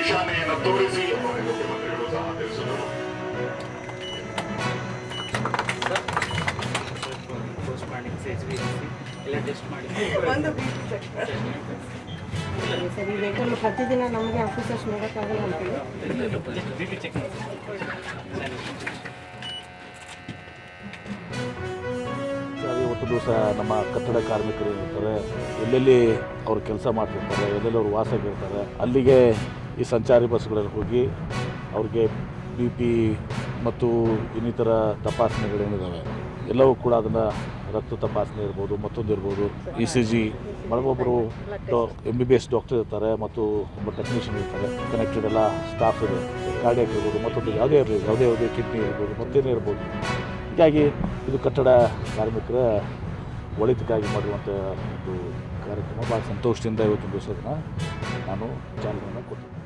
ನಿಶಾನೆಯನ್ನು ತೋರಿಸಿ ಮುಖ್ಯಮಂತ್ರಿಗಳು ಸಹ ತಿಳಿಸಿದರು. ಸರಿ, ವೆಹಿಕಲ್ ಪ್ರತಿದಿನ ನಮಗೆ ಆಫೀಸರ್ಸ್ ನೋಡೋಕ್ಕಾಗಲ್ಲ ಅಂತೇಳಿ ಇವತ್ತು ದಿವಸ ನಮ್ಮ ಕಟ್ಟಡ ಕಾರ್ಮಿಕರು ಇರ್ತಾರೆ, ಎಲ್ಲೆಲ್ಲಿ ಅವರು ಕೆಲಸ ಮಾಡ್ತಿರ್ತಾರೆ, ಎಲ್ಲೆಲ್ಲಿ ಅವರು ವಾಸಗಿರ್ತಾರೆ, ಅಲ್ಲಿಗೆ ಈ ಸಂಚಾರಿ ಬಸ್ಗಳಲ್ಲಿ ಹೋಗಿ ಅವ್ರಿಗೆ BP ಮತ್ತು ಇನ್ನಿತರ ತಪಾಸಣೆಗಳೇನಿದ್ದಾವೆ ಎಲ್ಲವೂ ಕೂಡ ಅದನ್ನು ರಕ್ತ ತಪಾಸಣೆ ಇರ್ಬೋದು, ಮತ್ತೊಂದು ಇರ್ಬೋದು, ECG ಒಬ್ಬರು MBBS ಡಾಕ್ಟರ್ ಇರ್ತಾರೆ ಮತ್ತು ಒಬ್ಬ ಟೆಕ್ನಿಷಿಯನ್ ಇರ್ತಾರೆ, ಕನೆಕ್ಟೆಡ್ ಎಲ್ಲ ಸ್ಟಾಫ್ ಇದೆ, ಕಾರ್ಡಿಯಾಕ್ ಇರ್ಬೋದು, ಮತ್ತೊಂದು ಯಾವುದೇ ಇರಲಿ, ಯಾವುದೇ ಕಿಡ್ನಿ ಇರ್ಬೋದು, ಮತ್ತೇನೇ ಇರ್ಬೋದು. ಹೀಗಾಗಿ ಇದು ಕಟ್ಟಡ ಕಾರ್ಮಿಕರ ಒಳಿತಿಗಾಗಿ ಮಾಡುವಂಥ ಒಂದು ಕಾರ್ಯಕ್ರಮ. ಭಾಳ ಸಂತೋಷದಿಂದ ಇವತ್ತು ದಿವಸದನ್ನ ನಾನು ಚಾಲನೆಯನ್ನು ಕೊಡ್ತೀನಿ.